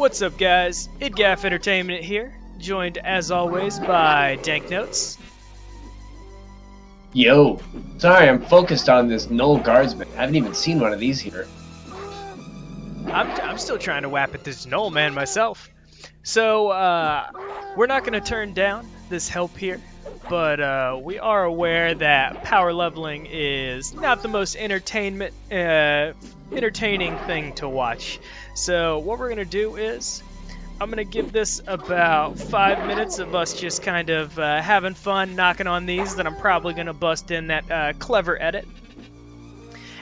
What's up, guys? IdGaff Entertainment here, joined as always by Dank Notes. Yo, sorry, I'm focused on this Null Guardsman. I haven't even seen one of these here. I'm still trying to whap at this Null man myself. So, we're not going to turn down this help here, but we are aware that power leveling is not the most entertaining thing to watch. So what we're going to do is, I'm going to give this about 5 minutes of us just kind of having fun, knocking on these, then I'm probably going to bust in that clever edit.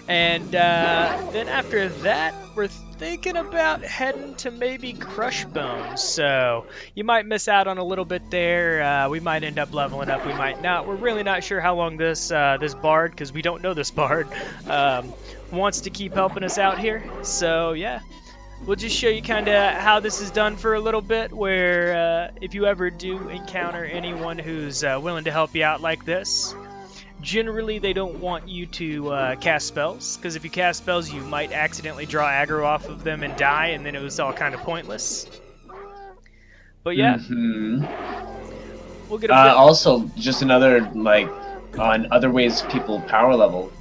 And then after that, we're thinking about heading to maybe Crushbone. So you might miss out on a little bit there. We might end up leveling up, we might not. We're really not sure how long this bard, because we don't know this bard, wants to keep helping us out here. So yeah. We'll just show you kind of how this is done for a little bit, where if you ever do encounter anyone who's willing to help you out like this, generally they don't want you to cast spells, because if you cast spells you might accidentally draw aggro off of them and die, and then it was all kind of pointless. But yeah, we'll get a bit... Also, just another, like, on other ways people power level,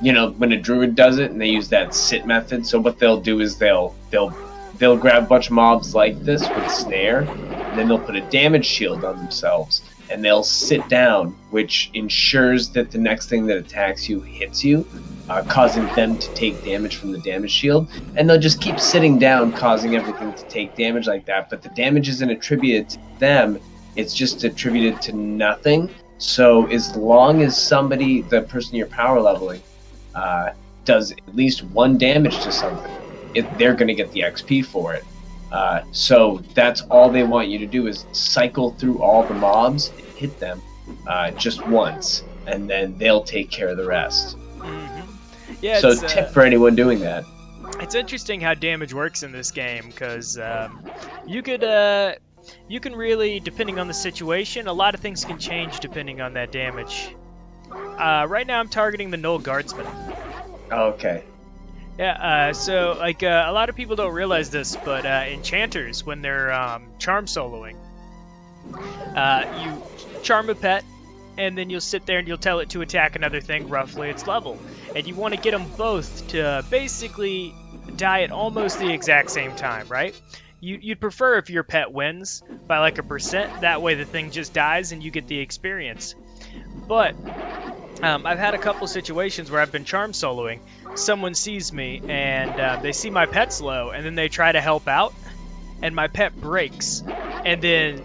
you know, when a druid does it and they use that sit method, so what they'll do is they'll grab a bunch of mobs like this with snare, and then they'll put a damage shield on themselves, and they'll sit down, which ensures that the next thing that attacks you hits you, causing them to take damage from the damage shield, and they'll just keep sitting down, causing everything to take damage like that, but the damage isn't attributed to them, it's just attributed to nothing. So as long as somebody, the person you're power leveling, does at least one damage to something, they're going to get the XP for it. So that's all they want you to do is cycle through all the mobs and hit them just once, and then they'll take care of the rest. Yeah, so tip for anyone doing that. It's interesting how damage works in this game, because you can really, depending on the situation, a lot of things can change depending on that damage. Right now I'm targeting the Null Guardsman. Oh, okay. Yeah, so like a lot of people don't realize this, but enchanters, when they're charm soloing, you charm a pet, and then you'll sit there and you'll tell it to attack another thing roughly its level. And you want to get them both to basically die at almost the exact same time, right? You'd prefer if your pet wins by like 1%, that way the thing just dies and you get the experience. But I've had a couple situations where I've been charm soloing, someone sees me and they see my pet's low, and then they try to help out, and my pet breaks. And then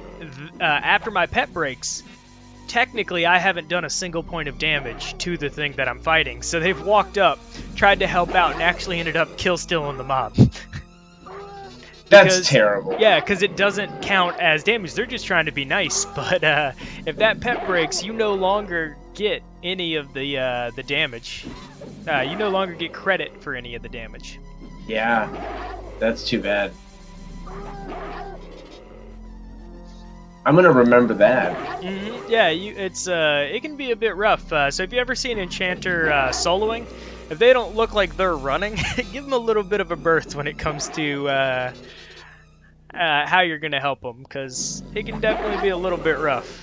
after my pet breaks, technically I haven't done a single point of damage to the thing that I'm fighting, so they've walked up, tried to help out, and actually ended up kill-stealing the mob. That's terrible. Yeah, because it doesn't count as damage. They're just trying to be nice, but if that pet breaks, you no longer get any of the damage. You no longer get credit for any of the damage. Yeah, that's too bad. I'm gonna remember that. Yeah, it can be a bit rough. So if you ever see an enchanter soloing, if they don't look like they're running, give them a little bit of a berth when it comes to how you're gonna help them, because it can definitely be a little bit rough.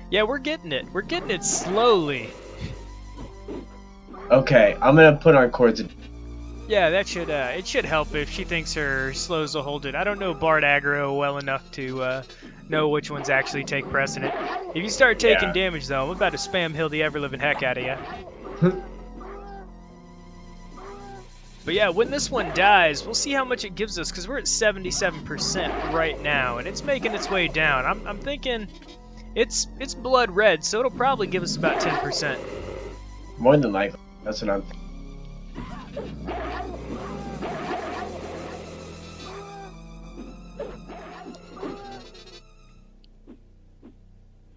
Yeah, we're getting it. We're getting it slowly. Okay, I'm gonna put on Chords. Yeah, that should it should help if she thinks her slows will hold it. I don't know Bard aggro well enough to know which ones actually take precedent. If you start taking damage, though, I'm about to spam heal the ever-living heck out of you. But yeah, when this one dies, we'll see how much it gives us, because we're at 77% right now, and it's making its way down. I'm thinking it's blood red, so it'll probably give us about 10%. More than likely. That's what I'm thinking.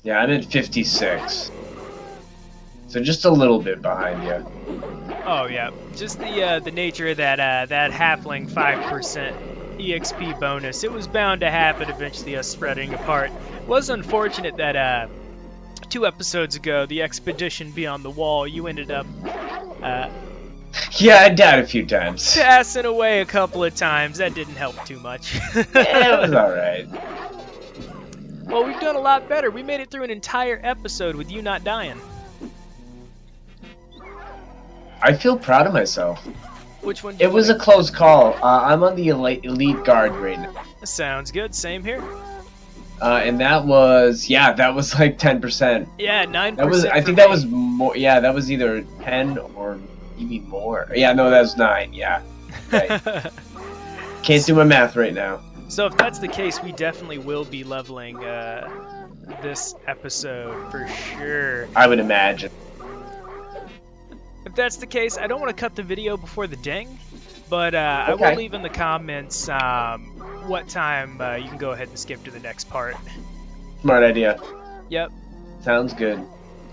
Yeah, I'm at 56. So just a little bit behind you. Oh yeah, just the nature of that halfling 5% EXP bonus. It was bound to happen eventually, us spreading apart. It was unfortunate that 2 episodes ago, the expedition beyond the wall, you ended up Yeah, I died a few times. passing away a couple of times. That didn't help too much. Yeah, it was alright. Well, we've done a lot better. We made it through an entire episode with you not dying. I feel proud of myself. Which one? It was a close call. I'm on the elite guard right now. Sounds good. Same here. And that was like 10%. Yeah, 9%. That was, I think that was more. Yeah, that was either 10 or maybe more. Yeah, no, that was 9. Yeah. Right. Can't do my math right now. So if that's the case, we definitely will be leveling this episode for sure. I would imagine. If that's the case, I don't want to cut the video before the ding, but Okay. I will leave in the comments what time you can go ahead and skip to the next part. Smart idea. Yep. Sounds good.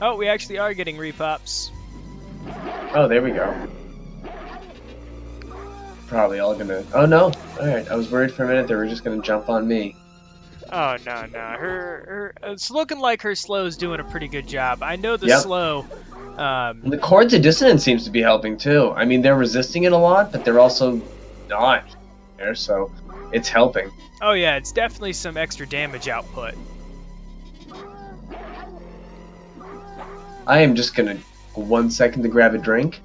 Oh, we actually are getting repops. Oh, there we go. Probably all gonna. Oh no! All right, I was worried for a minute they were just gonna jump on me. Oh no. Her it's looking like her slow's doing a pretty good job. I know the Yep. slow. And the chords of dissonance seems to be helping too. I mean, they're resisting it a lot, but they're also not there, so it's helping. Oh yeah, it's definitely some extra damage output. I am just gonna 1 second to grab a drink,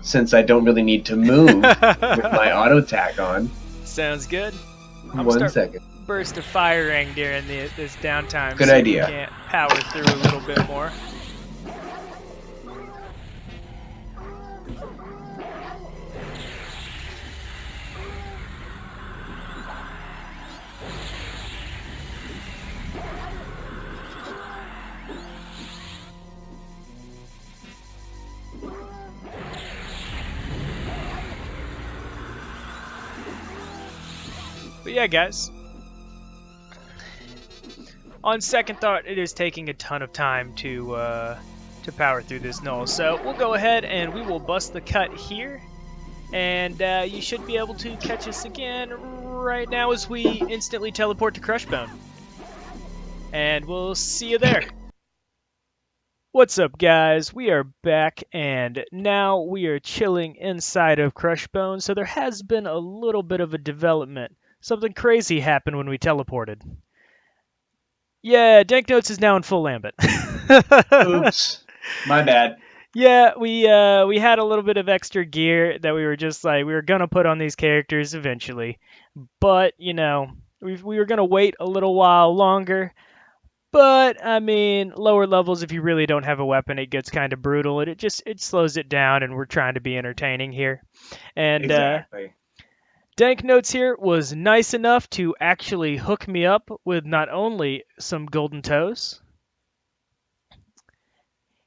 since I don't really need to move with my auto attack on. Sounds good. 1 second. Burst of firing during this downtime. Good so idea. We can't power through a little bit more. But yeah, guys. On second thought, it is taking a ton of time to power through this null. So we'll go ahead and we will bust the cut here. And you should be able to catch us again right now as we instantly teleport to Crushbone. And we'll see you there. What's up, guys? We are back, and now we are chilling inside of Crushbone. So there has been a little bit of a development. Something crazy happened when we teleported. Yeah, Danknotes is now in full Lambent. Oops, my bad. Yeah, we had a little bit of extra gear that we were just like, we were gonna put on these characters eventually, but you know, we were gonna wait a little while longer. But I mean, lower levels, if you really don't have a weapon, it gets kind of brutal, and it slows it down, and we're trying to be entertaining here. And Exactly. Dank Notes here was nice enough to actually hook me up with not only some golden toes.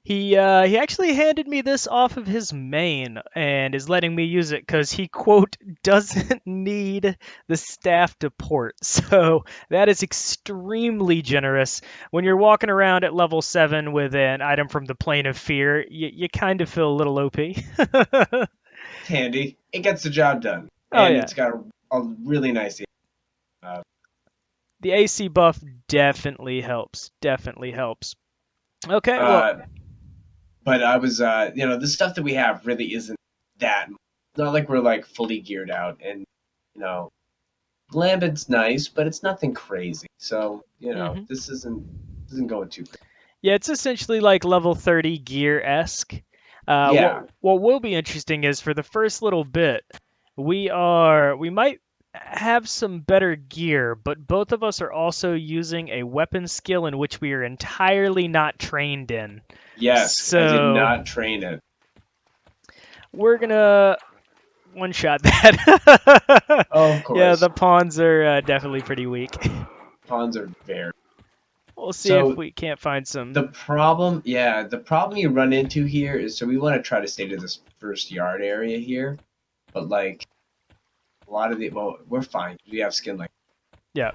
He actually handed me this off of his main and is letting me use it because he, quote, doesn't need the staff to port. So that is extremely generous. When you're walking around at level 7 with an item from the Plane of Fear, you kind of feel a little OP. It's handy. It gets the job done. Oh, And yeah. it's got a really nice. The AC buff definitely helps. Definitely helps. Okay, well... But I was, the stuff that we have really isn't that. It's not like we're like fully geared out, and Lambent's nice, but it's nothing crazy. So this isn't going too crazy. Yeah, it's essentially like level 30 gear-esque. Yeah. What will be interesting is for the first little bit, we might have some better gear, but both of us are also using a weapon skill in which we are entirely not trained in. Yes, So, I did not train it. We're gonna one-shot that. Oh, of course. Yeah, the pawns are definitely pretty weak. Pawns are very. We'll see So, if we can't find some. The problem you run into here is, so we want to try to stay to this first yard area here, but like a lot of we're fine. We have skin like. Yeah.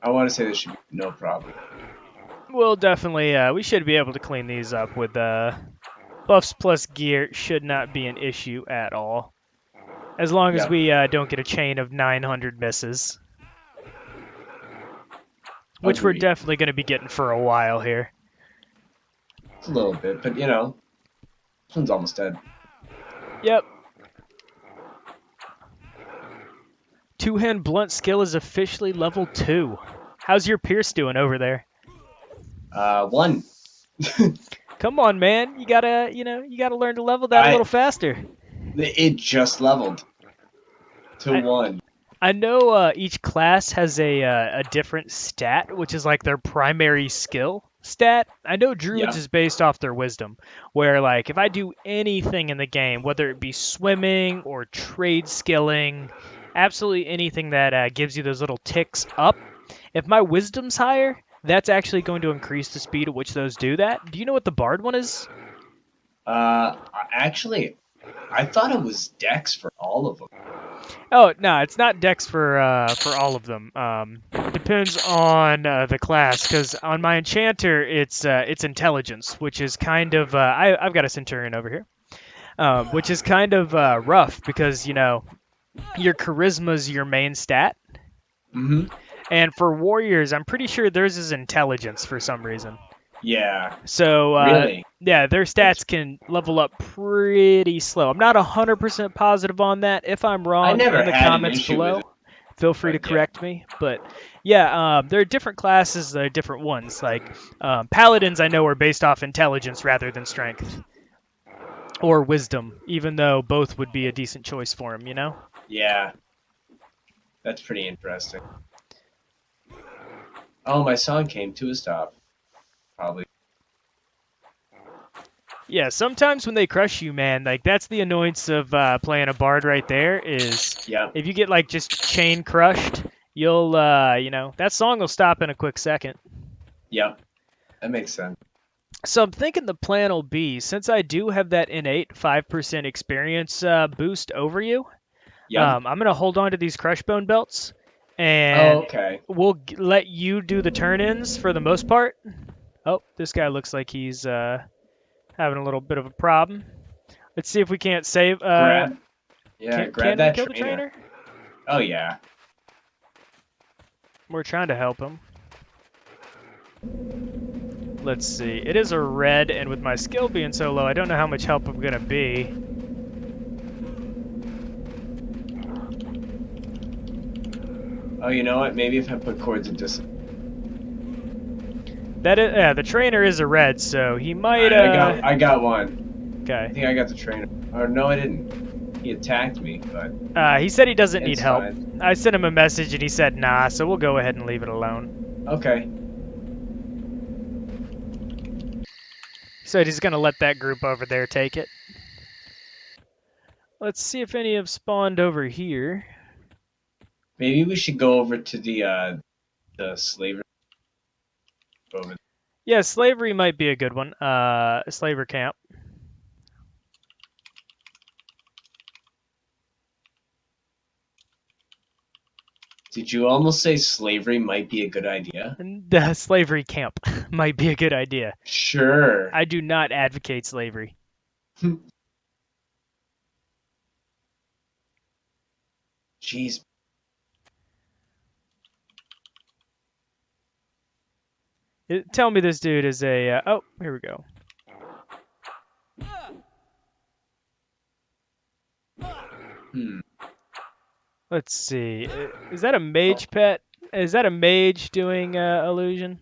I want to say this should be no problem. We'll definitely, we should be able to clean these up with buffs plus gear. Should not be an issue at all. As long as Yep. we don't get a chain of 900 misses. Which we're Agreed. definitely going to be getting for a while here. It's a little bit, but you know, this one's almost dead. Yep. Two-hand blunt skill is officially level 2. How's your Pierce doing over there? 1. Come on, man. You gotta learn to level that a little faster. It just leveled to 1. I know each class has a different stat, which is like their primary skill stat. I know Druids Yeah. is based off their wisdom, where like if I do anything in the game, whether it be swimming or trade skilling, absolutely anything that gives you those little ticks up, if my wisdom's higher, that's actually going to increase the speed at which those do that. Do you know what the bard one is? Actually, I thought it was Dex for all of them. Oh no, it's not Dex for all of them. Depends on the class, because on my enchanter it's intelligence, which is kind of I've got a centurion over here, which is kind of rough because you know your charisma is your main stat, Mm-hmm. and for warriors I'm pretty sure theirs is intelligence for some reason. Yeah. So Really? yeah, their stats can level up pretty slow. I'm not 100% positive on that. If I'm wrong, never in the had an comments issue below, with it, feel free to but yeah. correct me. But yeah, there are different classes, there are different ones. Like paladins, I know are based off intelligence rather than strength or wisdom, even though both would be a decent choice for them. You know? Yeah. That's pretty interesting. Oh, my song came to a stop. Probably. Yeah, sometimes when they crush you, man, like that's the annoyance of playing a bard right there. Is Yeah. if you get like just chain crushed, you'll that song will stop in a quick second. Yep. That makes sense. So I'm thinking the plan will be, since I do have that innate 5% experience boost over you, Yep. I'm gonna hold on to these Crushbone belts, and okay. we'll let you do the turn-ins for the most part. Oh, this guy looks like he's having a little bit of a problem. Let's see if we can't save. Grab Can that we kill the trainer. trainer? Oh, yeah. We're trying to help him. Let's see. It is a red, and with my skill being so low, I don't know how much help I'm going to be. Oh, you know what? Maybe if I put cords of distance. That is, yeah, the trainer is a red, so he might. I got one. Okay. I think I got the trainer. Or no, I didn't. He attacked me, but He said he doesn't need help. fine. I sent him a message, and he said nah, so we'll go ahead and leave it alone. Okay. He said he's going to let that group over there take it. Let's see if any have spawned over here. Maybe we should go over to the slaver. Over. Yeah, slavery might be a good one. Slaver camp. Did you almost say slavery might be a good idea? The slavery camp might be a good idea. Sure. I do not advocate slavery. Jeez. Tell me this dude is a... oh, here we go. Let's see. Is that a mage pet? Is that a mage doing illusion?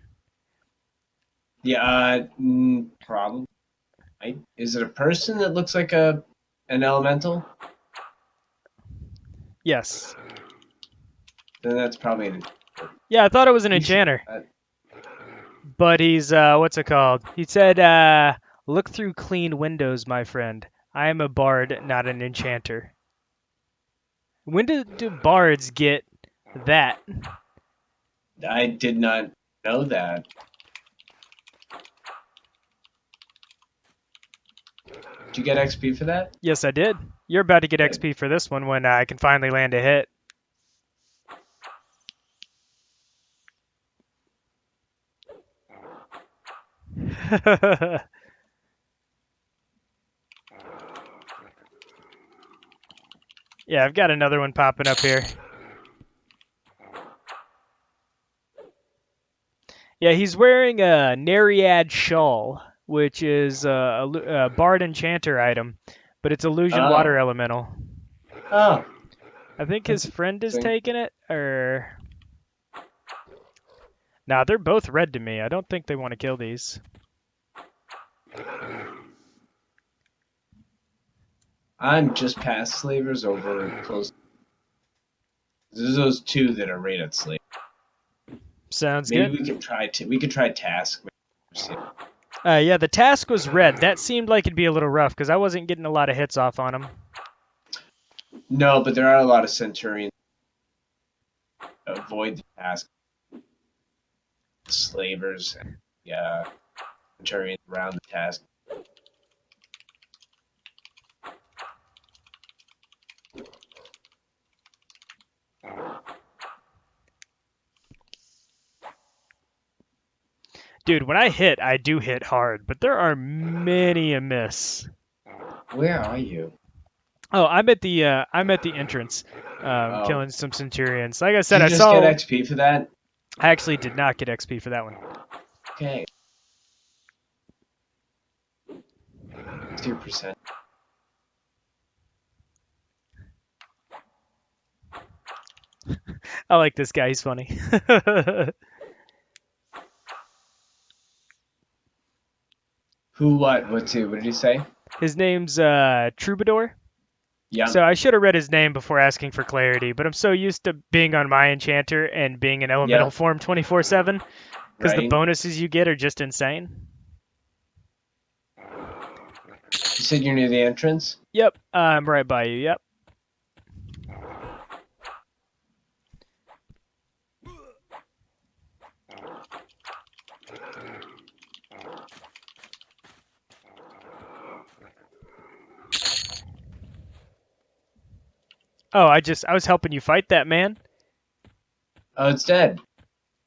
Yeah, probably. Is it a person that looks like an elemental? Yes. Then that's probably Yeah, I thought it was an enchanter. But he's, what's it called? He said, look through clean windows, my friend. I am a bard, not an enchanter. When do bards get that? I did not know that. Did you get XP for that? Yes, I did. You're about to get XP for this one when I can finally land a hit. Yeah, I've got another one popping up here. Yeah, he's wearing a Nereid shawl, which is a Bard Enchanter item, but it's illusion water Oh. elemental. Oh. I think his friend is interesting. taking it, or... Nah, they're both red to me. I don't think they want to kill these. I'm just past slavers over close. There's those two that are right at slave. Sounds Maybe good. we could try task. Yeah, the task was red. That seemed like it'd be a little rough because I wasn't getting a lot of hits off on him. No, but there are a lot of centurions. Avoid the task. Slavers and centurions around the task. Dude, when I hit, I do hit hard, but there are many a miss. Where are you? Oh, I'm at the entrance, killing some centurions. Like I said, Did you I just saw. get XP for that? I actually did not get XP for that one. Okay. What's your percent? I like this guy. He's funny. Who? What? What's who? What did he say? His name's Troubadour. Yeah. So I should have read his name before asking for clarity, but I'm so used to being on my enchanter and being in elemental form 24/7 because the bonuses you get are just insane. You said you're near the entrance? Yep, I'm right by you. Yep. Oh, I was helping you fight that man. Oh, it's dead.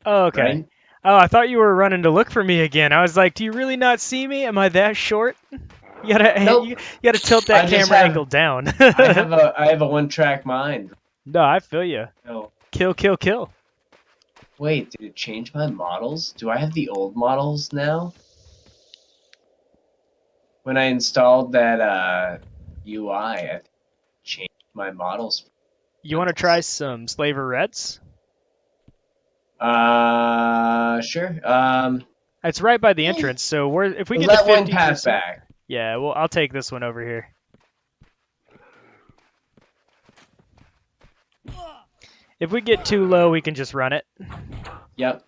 Oh, okay. Right? Oh, I thought you were running to look for me again. I was like, do you really not see me? Am I that short? You gotta, Nope. you gotta tilt that camera angle down. I have a one-track mind. No, I feel you. No. Kill, kill, kill. Wait, did it change my models? Do I have the old models now? When I installed that UI, I changed my models. You want to try some Slaver Reds? Sure. It's right by the entrance, so if we get let to 50%, one pass back. Yeah, well, I'll take this one over here. If we get too low, we can just run it. Yep.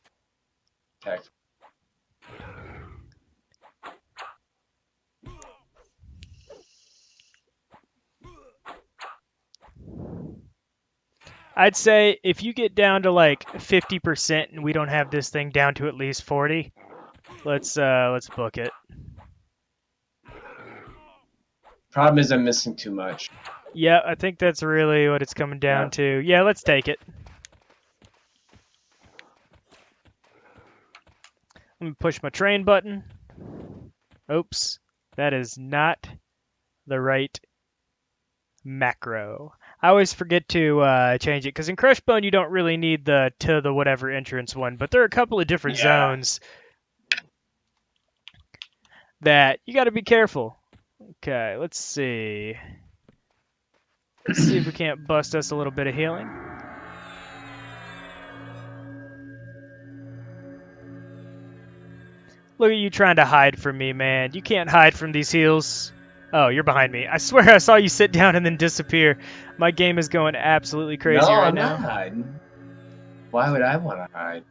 Okay. I'd say if you get down to like 50% and we don't have this thing down to at least 40, let's book it. Problem is I'm missing too much. Yeah, I think that's really what it's coming down to. Yeah, let's take it. I'm gonna push my train button. Oops, that is not the right macro. I always forget to change it because in Crushbone you don't really need the to the whatever entrance one, but there are a couple of different zones that you got to be careful. Okay, let's see. Let's see if we can't bust us a little bit of healing. Look at you trying to hide from me, man. You can't hide from these heals. Oh, you're behind me. I swear I saw you sit down and then disappear. My game is going absolutely crazy right now. No, I'm not hiding. Why would I want to hide?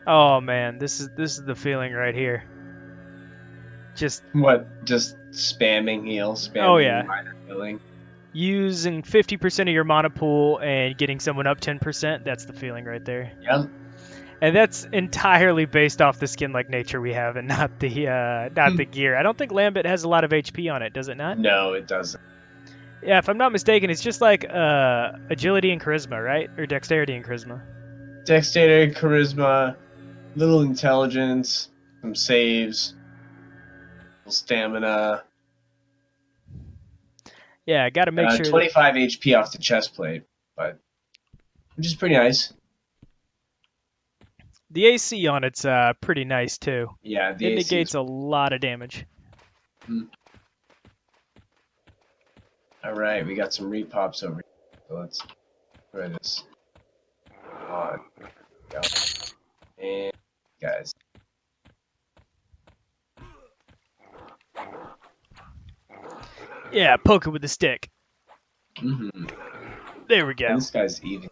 Oh man, this is the feeling right here. Just spamming heals, spamming oh yeah. minor healing. Using 50% of your mana pool and getting someone up 10%, that's the feeling right there. Yep. And that's entirely based off the skin like nature we have and not the gear. I don't think Lambit has a lot of HP on it, does it not? No, it doesn't. Yeah, if I'm not mistaken, it's just like agility and charisma, right? Or dexterity and charisma. Dexterity, charisma, little intelligence, some saves, little stamina. Yeah, I got to make sure that 25 HP off the chest plate, but which is pretty nice. the AC on it's pretty nice too. Yeah, the It AC negates is. a lot of damage. All right, we got some repops over here. So let's try this on. Go. And guys, Yeah, poke it with the stick. mm-hmm. There we go. And this guy's even.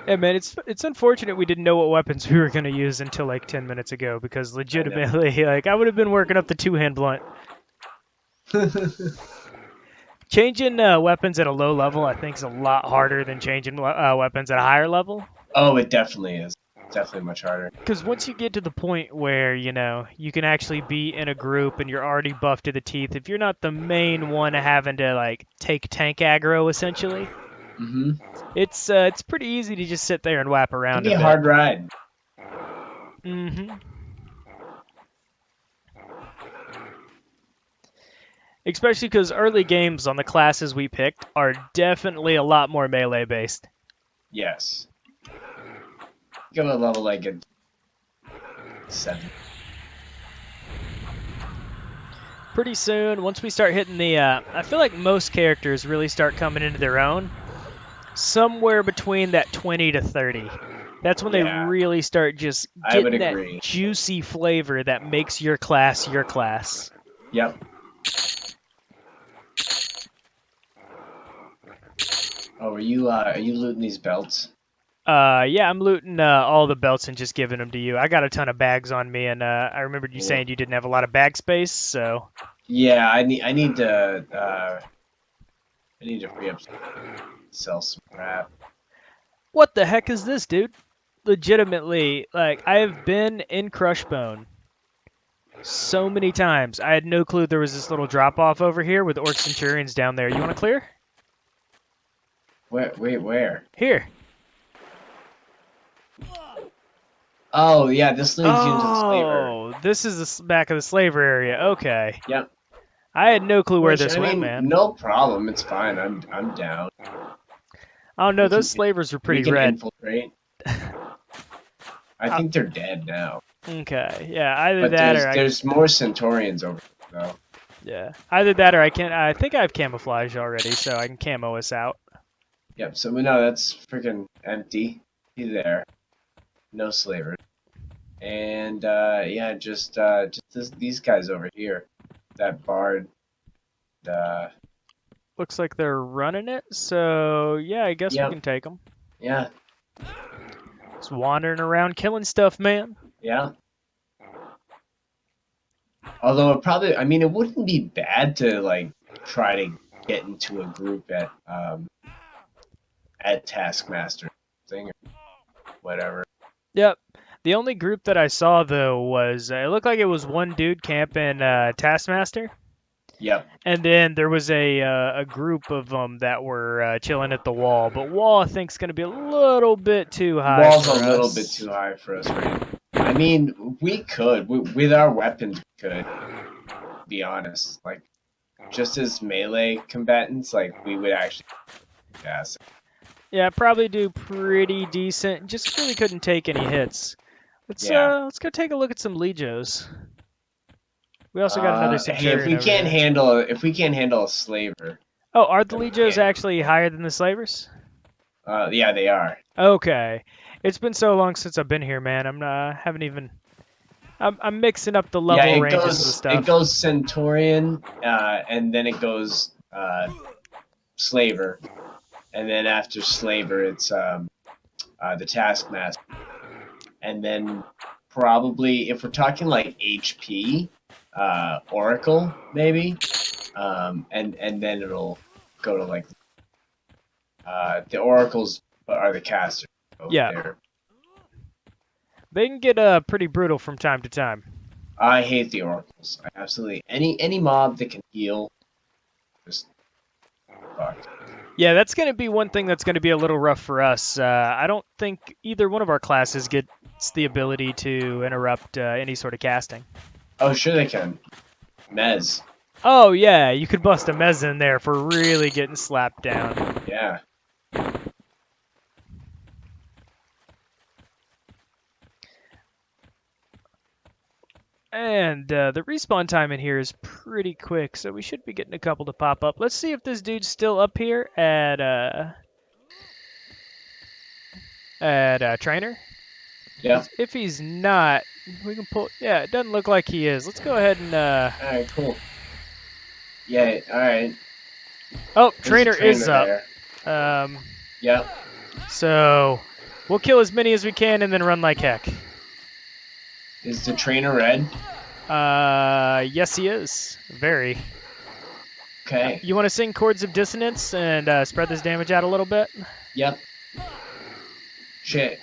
Yeah, man, it's unfortunate we didn't know what weapons we were gonna use until like 10 minutes ago, because legitimately, like, I would have been working up the two-hand blunt. Changing weapons at a low level, I think, is a lot harder than changing weapons at a higher level. Oh, it definitely is. Definitely much harder. Because once you get to the point where, you know, you can actually be in a group and you're already buffed to the teeth, if you're not the main one having to, like, take tank aggro, essentially, Mm-hmm. it's pretty easy to just sit there and whap It can around be a a bit. hard ride. Mm-hmm. Especially because early games on the classes we picked are definitely a lot more melee based. Yes. Go to a level like a 7. Pretty soon, once we start hitting the, I feel like most characters really start coming into their own. Somewhere between that 20 to 30. That's when they really start just I would getting that agree. juicy flavor that makes your class your class. Yep. Oh, are you looting these belts? Yeah, I'm looting all the belts and just giving them to you. I got a ton of bags on me, and I remembered you saying you didn't have a lot of bag space, so. Yeah, I need to free up, sell some crap. What the heck is this, dude? Legitimately, like, I have been in Crushbone so many times. I had no clue there was this little drop off over here with Orc Centurions down there. You want to clear? Where? Here. Oh, yeah, this leads you into the slaver. Oh, this is the back of the slaver area. Okay. Yep. I had no clue where this went, man. No problem. It's fine. I'm down. Oh no, those slavers were pretty we can red. Infiltrate. I think they're dead now. Okay. Yeah. Either But that or there's more Centaurians over there, though. Yeah. Either that or I can't. I think I have camouflage already, so I can camo us out. Yep. So no, that's freaking empty. He's there. No slavers. And yeah, just these guys over here. That bard. Looks like they're running it, so yeah, I guess we can take them. Yeah. Just wandering around killing stuff, man. Yeah. Although it wouldn't be bad to like try to get into a group at Taskmaster thing or whatever. Yep. The only group that I saw though was it looked like it was one dude camping Taskmaster. Yep. And then there was a group of them that were chilling at the wall, but wall I think is going to be a little bit too high. Wall's a little bit too high for us right now. I mean, we could with our weapons. We could be honest, like just as melee combatants, like we would actually pass. Yeah, probably do pretty decent. Just really couldn't take any hits. Let's go take a look at some Legios. We also got another Centurion. Hey, if we can't handle a slaver. Oh, are the Legios actually higher than the slavers? Yeah, they are. Okay, it's been so long since I've been here, man. I'm mixing up the level ranges of stuff. It goes Centurion, and then it goes Slaver, and then after Slaver, it's the Taskmaster, and then probably if we're talking like HP, Oracle maybe, and then it'll go to like the Oracles are the casters. So yeah. They can get pretty brutal from time to time. I hate the oracles. I absolutely any mob that can heal, just fuck. Yeah, that's going to be one thing that's going to be a little rough for us. I don't think either one of our classes gets the ability to interrupt any sort of casting. Oh, sure they can. Mez. Oh yeah, you could bust a Mez in there for really getting slapped down. Yeah. And the respawn time in here is pretty quick, so we should be getting a couple to pop up. Let's see if this dude's still up here at trainer. Yeah. If he's not, we can pull. Yeah, it doesn't look like he is. Let's go ahead and. All right. Cool. Yeah. All right. Oh, There's a trainer is there. up. Yep. So we'll kill as many as we can and then run like heck. Is the trainer red? Yes, he is. Very. Okay. You want to sing Chords of Dissonance and spread this damage out a little bit? Yep. Shit.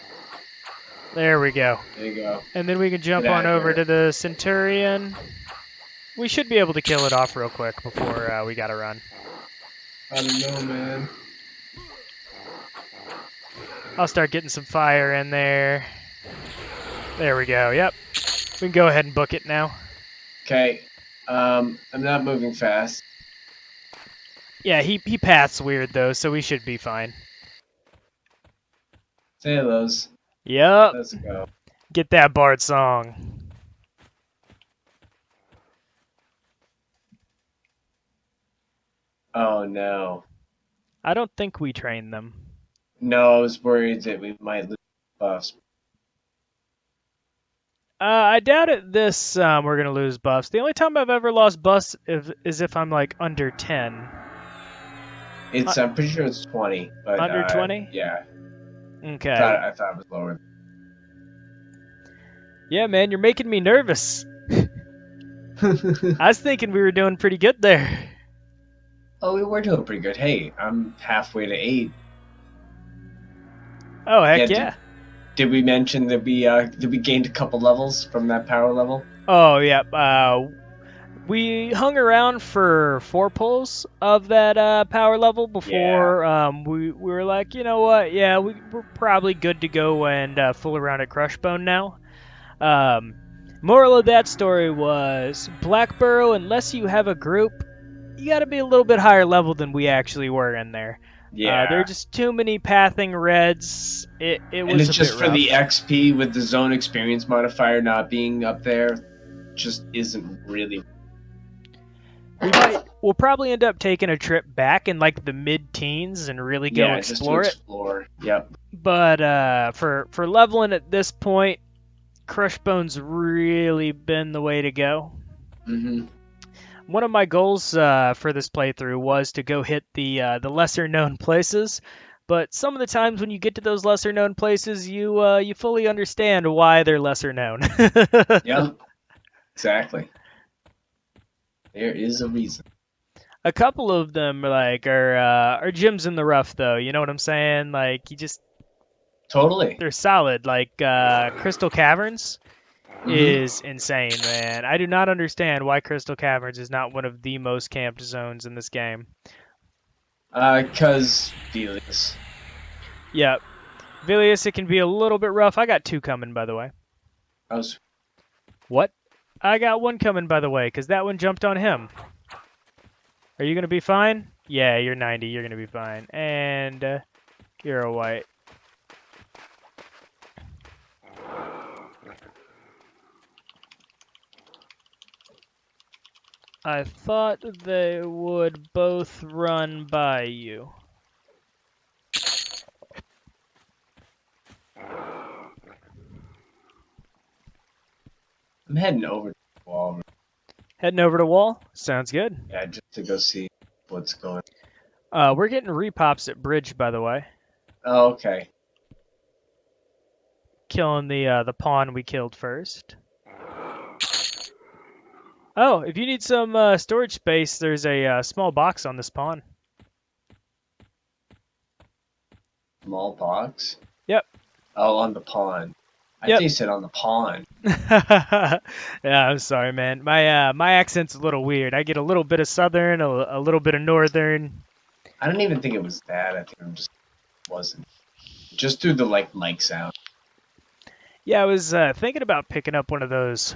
There we go. There you go. And then we can jump Get on out of over here. to the Centurion. We should be able to kill it off real quick before we gotta run. I don't know, man. I'll start getting some fire in there. There we go. Yep. We can go ahead and book it now. Okay. I'm not moving fast. Yeah, he paths weird though, so we should be fine. Say those. Yep. Let's go. Get that Bard song. Oh no. I don't think we trained them. No, I was worried that we might lose buffs. I doubt it this we're going to lose buffs. The only time I've ever lost buffs is if I'm like under 10. I'm pretty sure it's 20. But, Under 20? Yeah. Okay. I thought it was lower. Yeah, man, you're making me nervous. I was thinking we were doing pretty good there. Oh, we were doing pretty good. Hey, I'm halfway to 8. Oh, heck yeah. Did we mention that we gained a couple levels from that power level? Oh, yeah. We hung around for 4 pulls of that power level before we were like, you know what? Yeah, we're probably good to go and fool around at Crushbone now. Moral of that story was Blackburrow, unless you have a group, you got to be a little bit higher level than we actually were in there. Yeah. There are just too many pathing reds. It was and it's a just bit for rough. the XP with the zone experience modifier not being up there, just isn't really. We'll probably end up taking a trip back in like the mid-teens and really go explore just to explore. Yep. But for leveling at this point, Crushbone's really been the way to go. Mm-hmm. One of my goals for this playthrough was to go hit the lesser-known places, but some of the times when you get to those lesser-known places, you fully understand why they're lesser-known. Yep. Exactly. There is a reason. A couple of them are gems in the rough, though. You know what I'm saying? Like you just Totally. they're solid. Like Crystal Caverns is insane, man. I do not understand why Crystal Caverns is not one of the most camped zones in this game. 'Cause Velius. Yep. Vilius, it can be a little bit rough. I got 2 coming, by the way. What? I got 1 coming, by the way, because that one jumped on him. Are you going to be fine? Yeah, you're 90. You're going to be fine. And you're a white. I thought they would both run by you. I'm heading over to the wall. Heading over to wall? Sounds good. Yeah, just to go see what's going We're getting repops at bridge, by the way. Oh, okay. Killing the pawn we killed first. Oh, if you need some storage space, there's a small box on this pawn. Small box? Yep. Oh, on the pawn. I thought Yep. you said on the pond. Yeah, I'm sorry, man. My accent's a little weird. I get a little bit of southern, a little bit of northern. I don't even think it was that. I think it just wasn't. Just through the like mic sound. Yeah, I was thinking about picking up one of those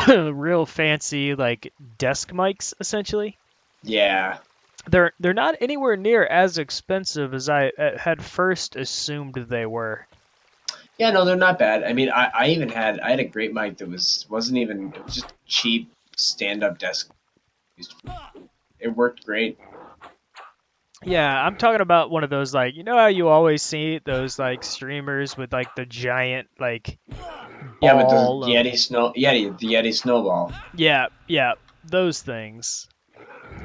real fancy like desk mics, essentially. Yeah. They're not anywhere near as expensive as I had first assumed they were. Yeah, no, they're not bad. I mean, I had a great mic that wasn't even it was just cheap stand up desk. It worked great. Yeah, I'm talking about one of those like you know how you always see those like streamers with like the giant like Yeah, with the ball of the Yeti snowball. yeah, those things.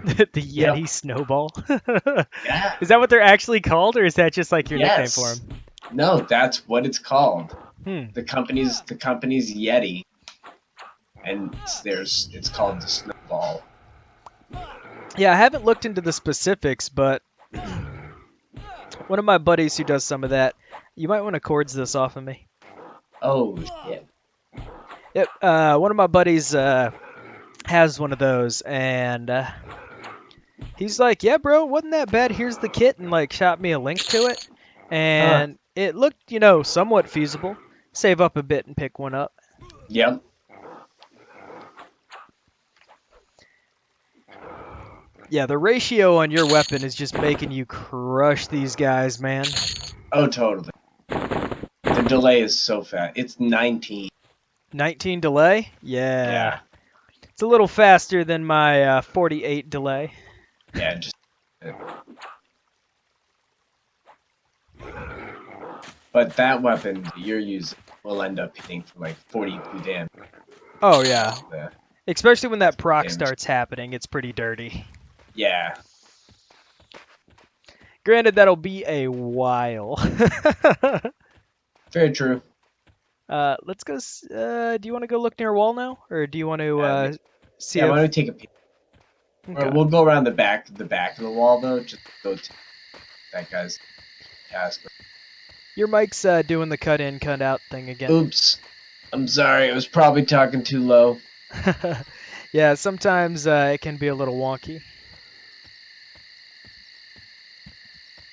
The Yep. Yeti snowball. Yeah. Is that what they're actually called, or is that just like your nickname for Yes. them? No, that's what it's called. Hmm. The company's Yeti, and it's called the snowball. Yeah, I haven't looked into the specifics, but one of my buddies who does some of that, you might want to chords this off of me. Oh shit. Yep. One of my buddies has one of those, and he's like, "Yeah, bro, wasn't that bad? Here's the kit," and like shot me a link to it, Huh. and it looked, somewhat feasible. Save up a bit and pick one up. Yep. Yeah, the ratio on your weapon is just making you crush these guys, man. Oh, totally. The delay is so fast. It's 19. 19 delay? Yeah. Yeah. It's a little faster than my 48 delay. Yeah. Just. But that weapon that you're using will end up hitting for like 42 damage. Oh, yeah. Yeah. Especially when that proc Damage. starts happening, it's pretty dirty. Yeah. Granted, that'll be a while. Very true. Let's go. Do you want to go look near a wall now, or do you want to see Yeah. Why don't we if? take a peek? Okay. Or we'll go around the back of the wall though. Just go to that guy's task. Your mic's doing the cut in, cut out thing again. Oops. I'm sorry. I was probably talking too low. Yeah, sometimes it can be a little wonky.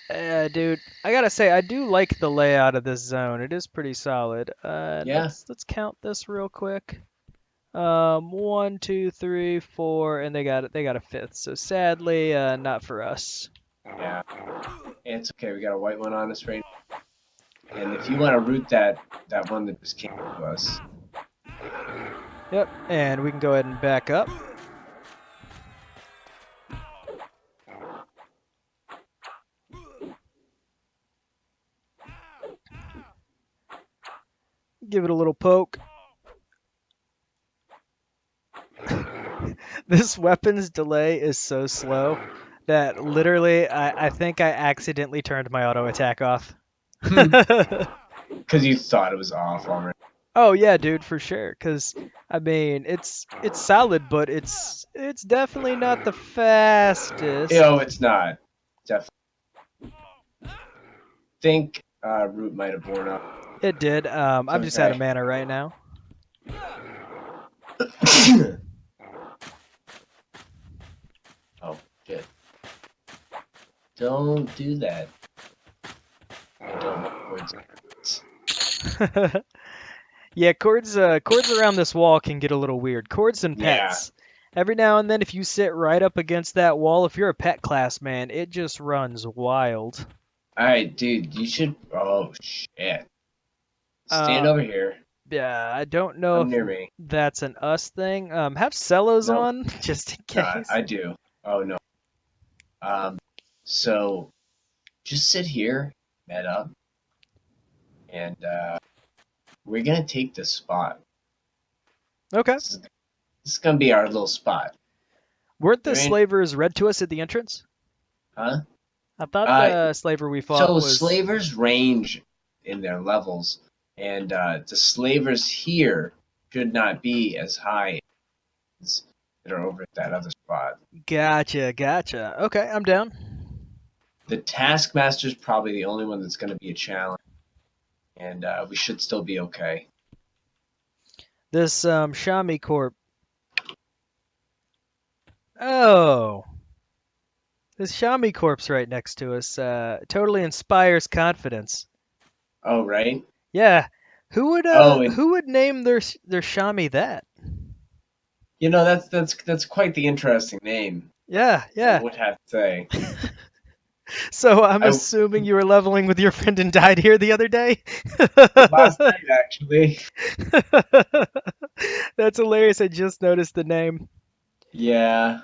Dude, I gotta say, I do like the layout of this zone. It is pretty solid. Yeah. Let's count this real quick. 1, 2, 3, 4, and they got a fifth. So sadly, not for us. Yeah. It's okay. We got a white one on us right now. And if you want to root that one that just came to us. Yep, and we can go ahead and back up. Give it a little poke. This weapon's delay is so slow that literally I think I accidentally turned my auto attack off. Because you thought it was off already. Oh yeah, dude, for sure. Cause I mean, it's solid, but it's definitely not the fastest. No, it's not. Definitely. Think root might have worn up. It did. I'm just out of mana right now. Oh shit! Don't do that. I don't want words. Yeah, chords around this wall can get a little weird. Chords and pets. Every now and then, if you sit right up against that wall, if you're a pet class, man, it just runs wild. Alright, dude, you should. Oh shit! Stand over here. Yeah, I don't know Come if near me. that's an us thing. Have cellos No. on, just in case. I do. Oh no. So just sit here, head up, and we're gonna take this spot. Okay. This is gonna be our little spot. Weren't the There ain't- slavers read to us at the entrance? Huh? I thought the slaver we fought So was... slavers range in their levels, and the slavers here should not be as high as that are over at that other spot. Gotcha. Okay, I'm down. The Taskmaster's probably the only one that's going to be a challenge, and we should still be okay. This Shami Corp. Oh, this Shami Corpse right next to us totally inspires confidence. Oh, right. Yeah, Oh, and who would name their Shami that? that's quite the interesting name. Yeah, I yeah. would have to say. So I'm I assuming you were leveling with your friend and died here the other day. last night actually. That's hilarious. I just noticed the name. Yeah.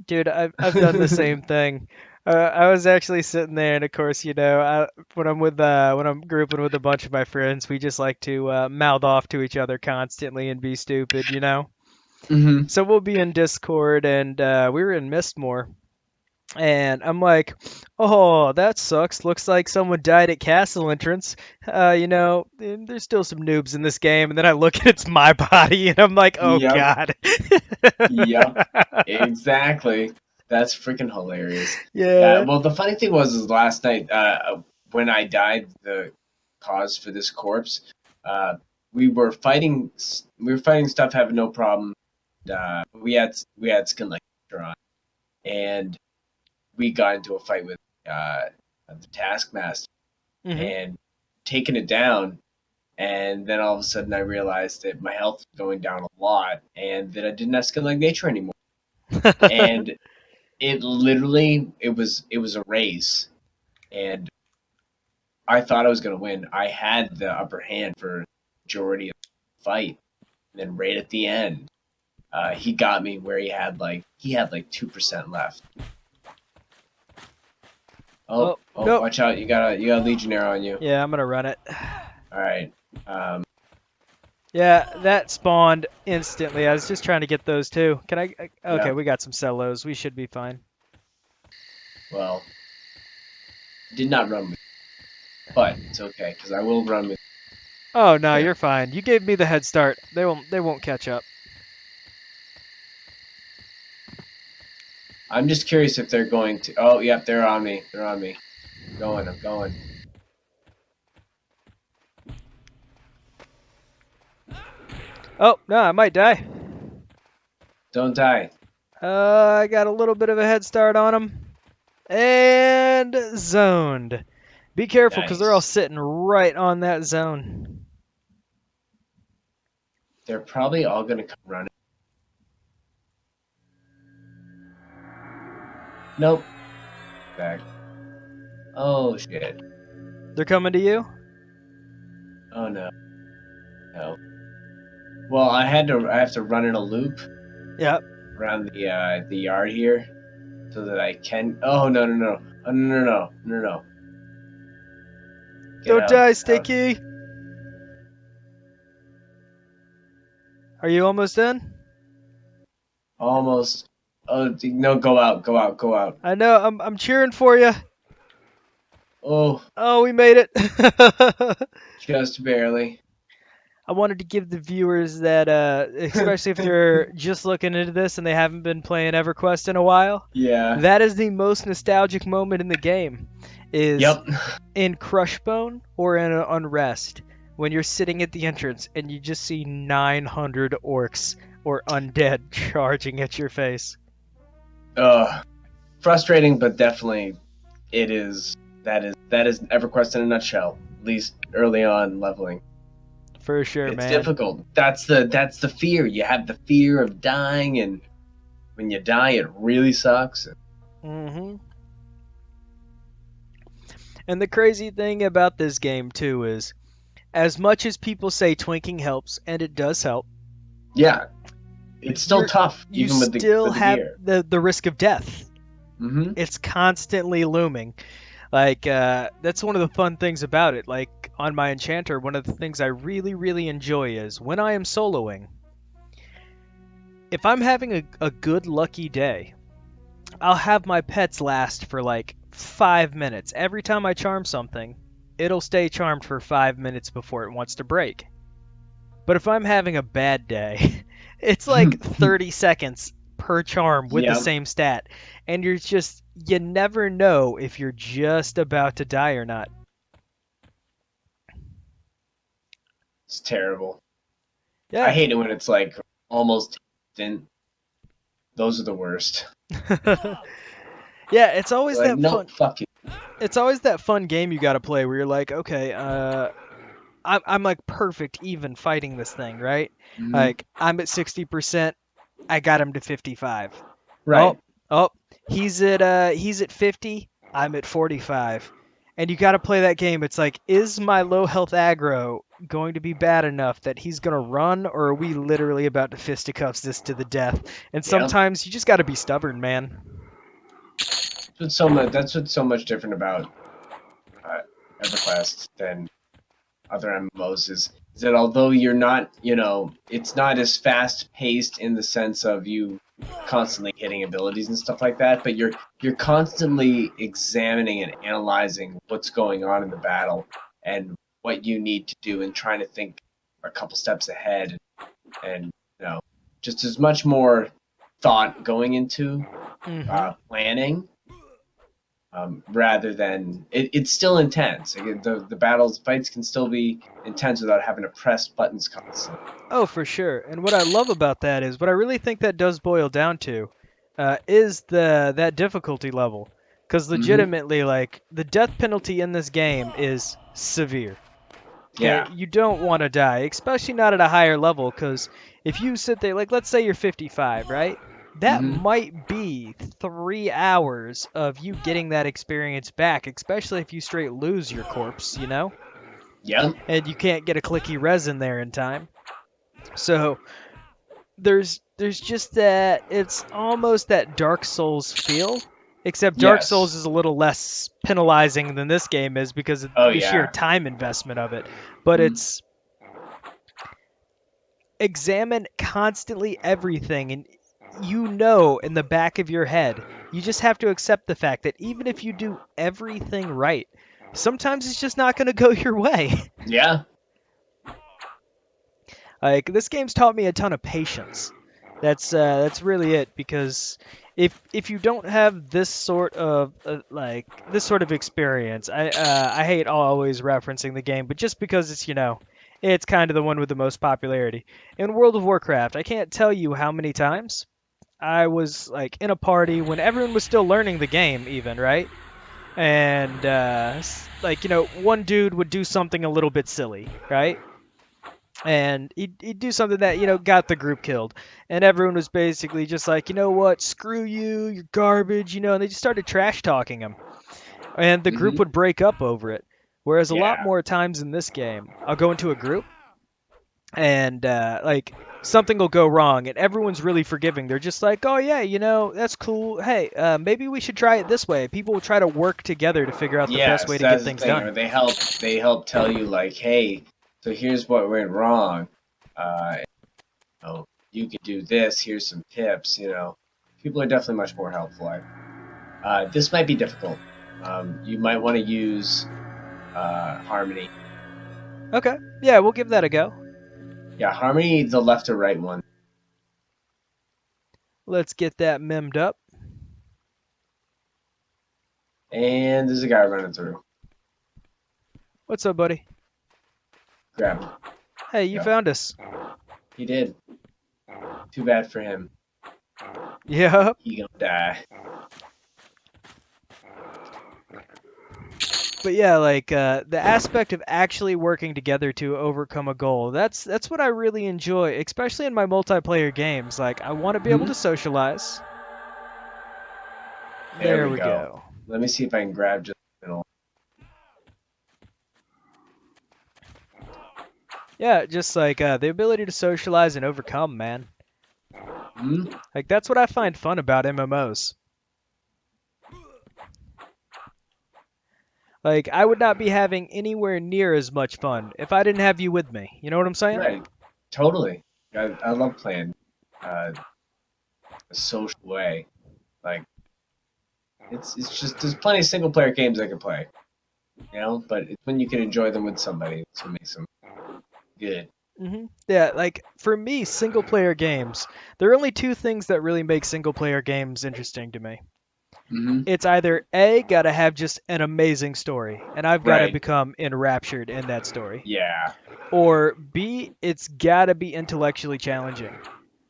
Dude, I've done the same thing. I was actually sitting there, and of course, when I'm grouping with a bunch of my friends, we just like to mouth off to each other constantly and be stupid. Hmm. So we'll be in Discord, and we were in Mistmore, and I'm like, "Oh, that sucks. Looks like someone died at castle entrance. There's still some noobs in this game." And then I look and it's my body, and I'm like, "Oh Yep. God." Yep. Exactly. That's freaking hilarious. Yeah. Yeah. Well, the funny thing was, is last night, when I died, the cause for this corpse, uh, we were fighting. We were fighting stuff, having no problem. We had skin like on, and we got into a fight with the Taskmaster Hmm. and taking it down. And then all of a sudden, I realized that my health was going down a lot, and that I didn't have skin like nature anymore. And it was a race, and I thought I was going to win. I had the upper hand for the majority of the fight, and then right at the end, he got me where he had like 2% left. Oh, Oh, nope. watch out! You got a legionnaire on you. Yeah, I'm gonna run it. All right. Um, Yeah, that spawned instantly. I was just trying to get those too. Can I? Okay, yeah. we got some cellos. We should be fine. Well, did not run with, but it's okay because I will run with. Oh no, Yeah. you're fine. You gave me the head start. They won't catch up. I'm just curious if they're going to. Oh, yep, they're on me. They're on me. I'm going. Oh no, I might die. Don't die. I got a little bit of a head start on them. And zoned. Be careful because they're all Nice. sitting right on that zone. They're probably all gonna come running. Nope. Back. Oh shit. They're coming to you? Oh no. No. Well, I have to run in a loop Yep. around the yard here so that I can. Oh no no no. Oh, no no no no no. Get Don't out. die, Out. Sticky. Are you almost done? Almost. Oh no! Go out! Go out! Go out! I know. I'm cheering for you. Oh, Oh, we made it. just barely. I wanted to give the viewers that, especially if they're just looking into this and they haven't been playing EverQuest in a while, Yeah. that is the most nostalgic moment in the game. Is Yep. in Crushbone or in Unrest when you're sitting at the entrance and you just see 900 orcs or undead charging at your face. Frustrating, but definitely it is. That is EverQuest in a nutshell. At least early on leveling. For sure, It's man. difficult. That's the fear. You have the fear of dying, and when you die, it really sucks. Hmm. And the crazy thing about this game too is, as much as people say twinking helps, and it does help, Yeah, it's still tough, you even with the still have gear. the risk of death. Mm-hmm. It's constantly looming. Like, that's one of the fun things about it. Like, on my enchanter, one of the things I really, really enjoy is when I am soloing, if I'm having a good lucky day, I'll have my pets last for like 5 minutes. Every time I charm something, it'll stay charmed for 5 minutes before it wants to break. But if I'm having a bad day, it's like 30 seconds per charm with the Yep, same stat. And you never know if you're just about to die or not. it's terrible. I Yeah. hate it when it's like almost instant. Those are the worst. Yeah, it's always Like, that nope, fun. fuck you. It's always that fun game you got to play where you're like, okay, I'm like perfect even fighting this thing, right? Hmm. Like I'm at 60%, I got him to 55. Oh, Right. oh, he's at 50, I'm at 45. And you got to play that game. It's like, is my low health aggro going to be bad enough that he's going to run, or are we literally about to fisticuffs this to the death? And Yeah. sometimes you just got to be stubborn, man. That's what's so much different about uh, EverQuest than other MMOs is that although you're not, it's not as fast paced in the sense of you constantly hitting abilities and stuff like that, but you're constantly examining and analyzing what's going on in the battle and what you need to do and trying to think a couple steps ahead and just as much more thought going into Hmm. planning rather than it's still intense. Like, the battles fights can still be intense without having to press buttons constantly. Oh, for sure. And what I love about that is what I really think that does boil down to is the that difficulty level. Because Hmm. legitimately, like the death penalty in this game is severe. Okay, Yeah. you don't want to die, especially not at a higher level. Because if you sit there, like let's say you're 55, right? That Hmm. might be 3 hours of you getting that experience back, especially if you straight lose your corpse, Yeah. and you can't get a clicky res in there in time. So there's just that it's almost that Dark Souls feel, except Dark Souls Yes. is a little less penalizing than this game is because of Oh the sheer yeah. time investment of it. But Hmm. it's examine constantly everything and in the back of your head, you just have to accept the fact that even if you do everything right, sometimes it's just not going to go your way. Yeah. Like this game's taught me a ton of patience. That's really it because if you don't have this sort of this sort of experience, I hate always referencing the game, but just because it's kind of the one with the most popularity. In World of Warcraft, I can't tell you how many times I was like in a party when everyone was still learning the game, even right, and one dude would do something a little bit silly, right? And he'd do something that got the group killed, and everyone was basically just like, you know what, screw you, you're garbage, and they just started trash talking him, and the group Hmm. would break up over it. Whereas a lot Yeah. more times in this game, I'll go into a group and something will go wrong, and everyone's really forgiving. They're just like, oh yeah, that's cool. Hey, maybe we should try it this way. People will try to work together to figure out the best way Yes, to get that's the things thing. done. Or they help tell you like, hey, so here's what went wrong. Uh, you could do this. Here's some tips. People are definitely much more helpful. This might be difficult. You might want to use Harmony. Okay, yeah, we'll give that a go. Yeah, Harmony, the left or right one. Let's get that memmed up. And there's a guy running through. What's up, buddy? Grab him. Hey, you Yeah, found us. he did. Too bad for him. Yep. He gonna die. But yeah, like the aspect of actually working together to overcome a goal. That's what I really enjoy, especially in my multiplayer games. Like I want to be able Hmm. to socialize. There There we we go. go. Let me see if I can grab just the middle. Yeah, just like the ability to socialize and overcome, man. Hmm. Like that's what I find fun about MMOs. Like I would not be having anywhere near as much fun if I didn't have you with me. You know what I'm saying? Right. Totally. I love playing a social way. Like it's just there's plenty of single player games I can play. But it's when you can enjoy them with somebody that's what makes them good. Yeah, like for me, single player games, there are only two things that really make single player games interesting to me. It's either A, gotta have just an amazing story, and I've gotta Right. become enraptured in that story. Yeah. Or B, it's gotta be intellectually challenging.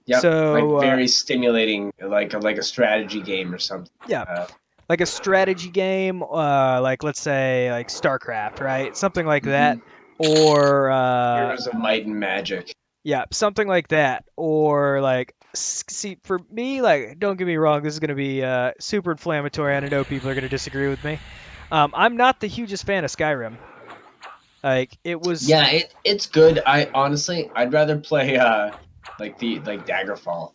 Yep. So, Like very stimulating, like a strategy game or something. yeah, like a strategy game, like let's say like StarCraft, right? Something like that. Or Heroes of Might and Magic. yeah, something like that. Or like, see, for me, like, don't get me wrong, this is gonna be super inflammatory, and I know people are gonna disagree with me. I'm not the hugest fan of Skyrim. Like, it was. Yeah, it's good. I honestly, I'd rather play like Daggerfall.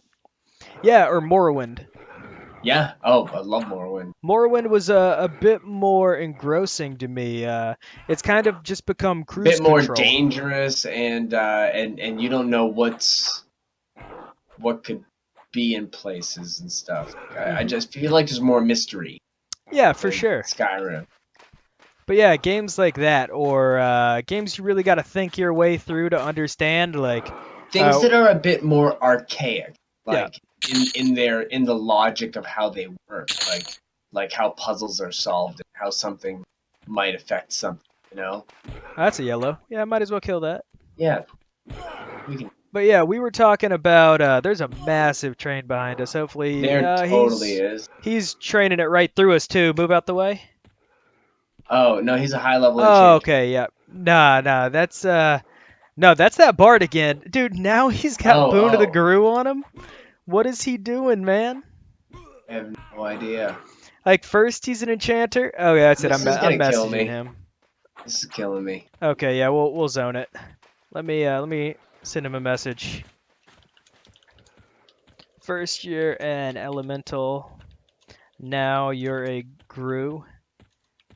Yeah, or Morrowind. Yeah. Oh, I love Morrowind. Morrowind was a bit more engrossing to me. It's kind of just become A cruise bit more control. dangerous, and you don't know what could be in places and stuff. I just feel like there's more mystery. Yeah, for sure. Skyrim. But yeah, games like that, or games you really got to think your way through to understand, like things that are a bit more archaic, like in the logic of how they work, like how puzzles are solved and how something might affect something. You know. That's a yellow. Yeah, I might as well kill that. Yeah. We can. But yeah, we were talking about. There's a massive train behind us. Hopefully, There totally is. He's training it right through us too. Move out the way. Oh no, he's a high level. Oh, okay, yeah. Nah, that's no, that's that bard again, dude. Now he's got Boon of the Guru on him. What is he doing, man? I have no idea. Like, first he's an enchanter. Oh yeah, that's it. I'm messaging him. This is killing me. Okay, yeah, we'll zone it. Let me send him a message. First you're an elemental. Now you're a Gru.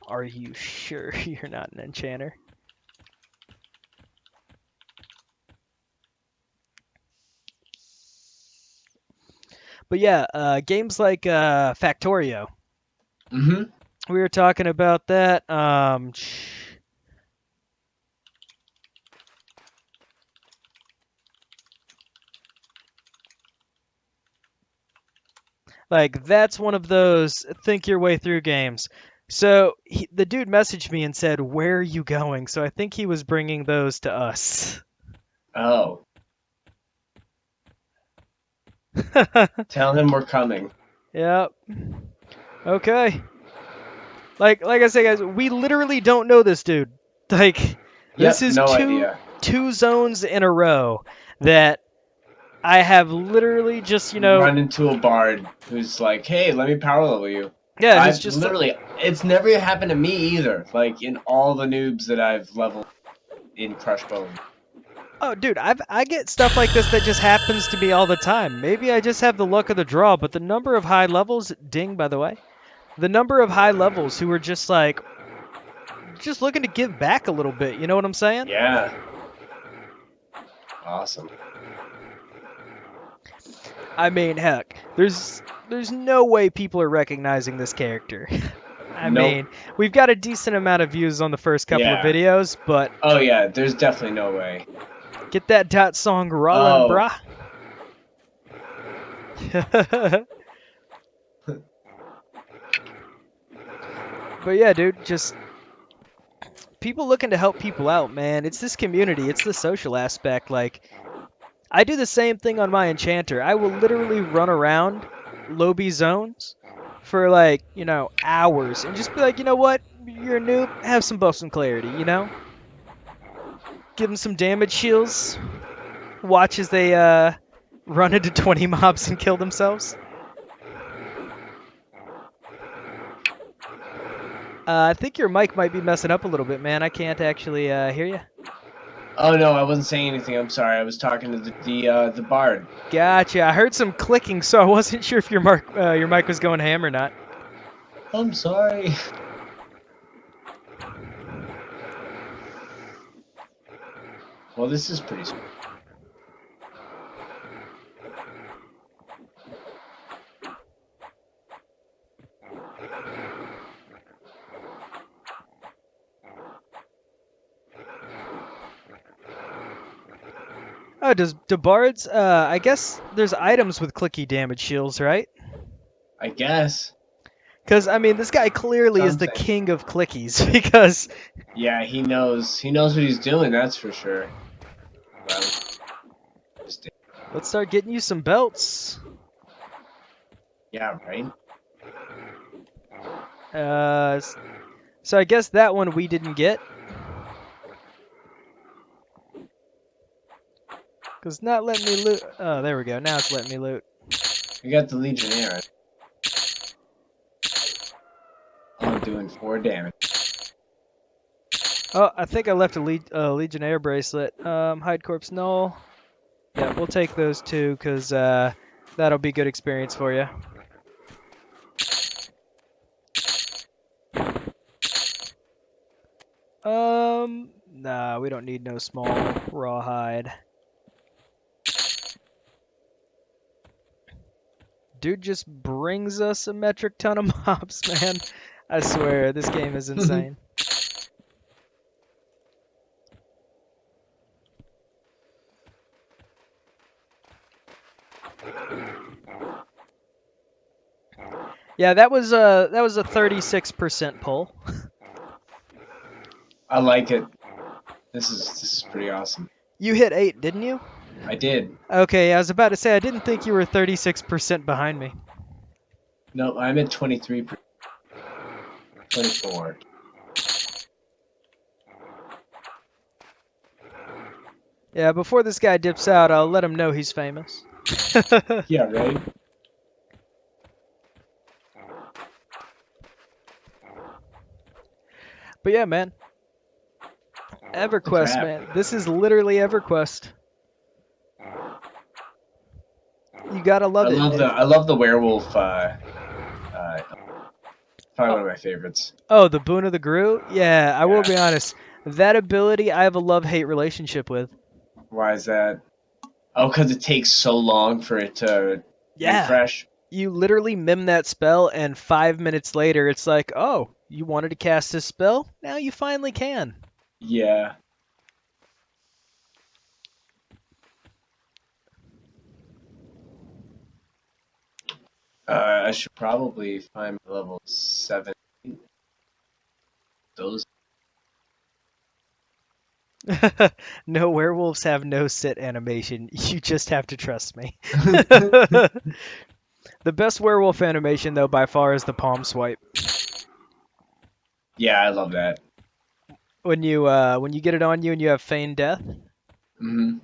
Are you sure you're not an enchanter? But yeah, games like Factorio. Mm-hmm. We were talking about that. Like, that's one of those think your way through games. So the dude messaged me and said, "Where are you going?" So I think he was bringing those to us. Oh. Tell him we're coming. Yep. Okay. Like I say, guys, we literally don't know this dude. Like, this is two zones in a row that I have literally just, run into a bard who's like, "Hey, let me power level you." Yeah, it's just literally, it's never happened to me either. Like in all the noobs that I've leveled in Crushbone. Oh, dude, I get stuff like this that just happens to me all the time. Maybe I just have the luck of the draw, but the number of high levels, ding, by the way, the number of high levels who are just like, just looking to give back a little bit. You know what I'm saying? Yeah. Awesome. I mean, heck, there's no way people are recognizing this character. I mean, we've got a decent amount of views on the first couple of videos, but... Oh, yeah, there's definitely no way. Get that dot song rolling, brah. But yeah, dude, just... people looking to help people out, man. It's this community. It's the social aspect. Like, I do the same thing on my enchanter. I will literally run around lobby zones for, like, hours and just be like, you know what? You're a noob. Have some buffs and clarity, you know? Give them some damage shields. Watch as they run into 20 mobs and kill themselves. I think your mic might be messing up a little bit, man. I can't actually hear you. Oh no, I wasn't saying anything. I'm sorry. I was talking to the bard. Gotcha. I heard some clicking, so I wasn't sure if your mic was going ham or not. I'm sorry. Well, this is pretty sweet. Oh, do bards? I guess there's items with clicky damage shields, right? I guess. Because, I mean, this guy clearly is the Something. king of clickies, because... Yeah, he knows what he's doing, that's for sure. Well, Let's start getting you some belts. yeah, right? So I guess that one we didn't get. Because not letting me loot... Oh, there we go. Now it's letting me loot. I got the Legionnaire. I'm doing 4 damage. Oh, I think I left a Legionnaire bracelet. Hide Corpse Null. Yeah, we'll take those two, because that'll be good experience for you. Nah, we don't need no small rawhide. Dude just brings us a metric ton of mobs, man. I swear, this game is insane. Yeah, that was a 36% pull. I like it. This is pretty awesome. You hit 8, didn't you? I did. Okay, I was about to say I didn't think you were 36% behind me. No, I'm at 23. 24. Yeah, before this guy dips out, I'll let him know he's famous. Yeah, right? But yeah, man. EverQuest, man. This is literally EverQuest. You gotta love it. I love the werewolf. Probably one of my favorites. Oh, the Boon of the Gru? Yeah, I will be honest. That ability I have a love-hate relationship with. Why is that? Oh, because it takes so long for it to refresh. You literally mim that spell, and 5 minutes later, it's like, oh, you wanted to cast this spell? Now you finally can. Yeah. I should probably find my level 7. Those. No, werewolves have no sit animation. You just have to trust me. The best werewolf animation, though, by far, is the palm swipe. Yeah, I love that. When you get it on you and you have feigned death. Mm-hmm.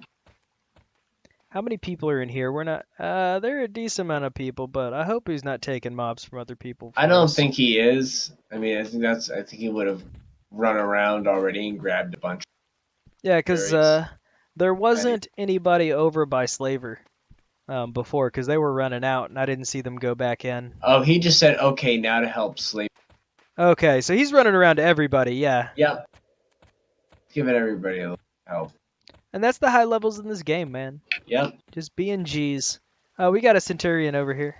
How many people are in here? We're not. There are a decent amount of people, but I hope he's not taking mobs from other people. I don't think he is. I mean, I think he would have run around already and grabbed a bunch. Yeah, because there wasn't anybody over by Slaver before, because they were running out, and I didn't see them go back in. Oh, he just said, okay, now to help Slaver. Okay, so he's running around to everybody, yeah. Yep. Giving everybody a little help. And that's the high levels in this game, man. Yep. Just being G's. We got a Centurion over here.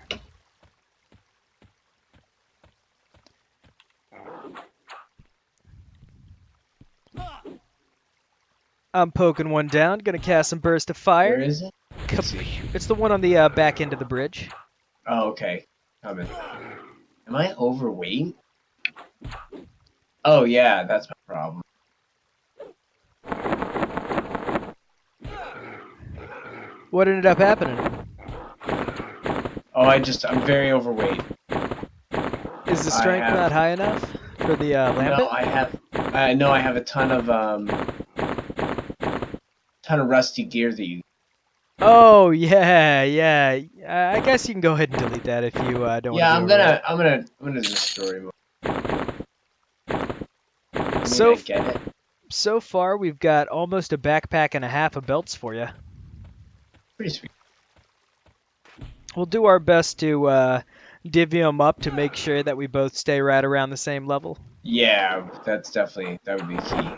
I'm poking one down. Gonna cast some Burst of Fire. Where is it? It's the one on the back end of the bridge. Oh, okay. Coming. Am I overweight? Oh, yeah, that's my problem. What ended up happening? Oh, I'm very overweight. Is the strength not high enough for the Lambent? No, I have a ton of rusty gear that you. Oh yeah. I guess you can go ahead and delete that if you don't. Yeah, I'm gonna destroy him. So far, we've got almost a backpack and a half of belts for you. Pretty sweet. We'll do our best to divvy them up to make sure that we both stay right around the same level. Yeah, that would be key.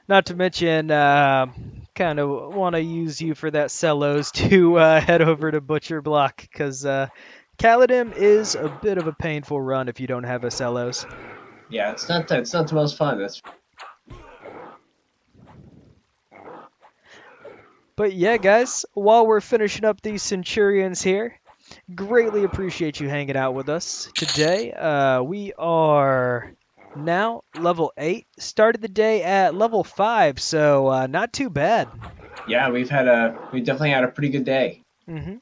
Not to mention, kind of want to use you for that Cellos to head over to Butcher Block, because Kaladin is a bit of a painful run if you don't have a Cellos. Yeah, it's not the most fun. But yeah, guys, while we're finishing up these Centurions here, greatly appreciate you hanging out with us today. We are now level 8. Started the day at level 5, so not too bad. Yeah, we definitely had a pretty good day. hmm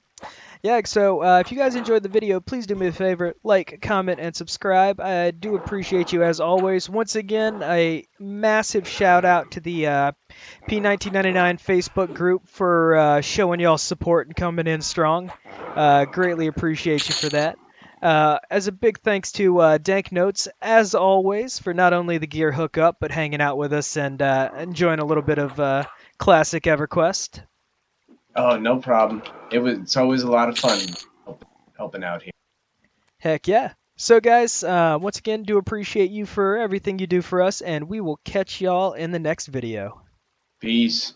Yeah, so if you guys enjoyed the video, please do me a favor, like, comment, and subscribe. I do appreciate you as always. Once again, a massive shout out to the P1999 Facebook group for showing y'all support and coming in strong. Greatly appreciate you for that. As a big thanks to Dank Notes, as always, for not only the gear hookup, but hanging out with us and enjoying a little bit of classic EverQuest. Oh, no problem. It's always a lot of fun helping out here. Heck yeah. So, guys, once again, do appreciate you for everything you do for us, and we will catch y'all in the next video. Peace.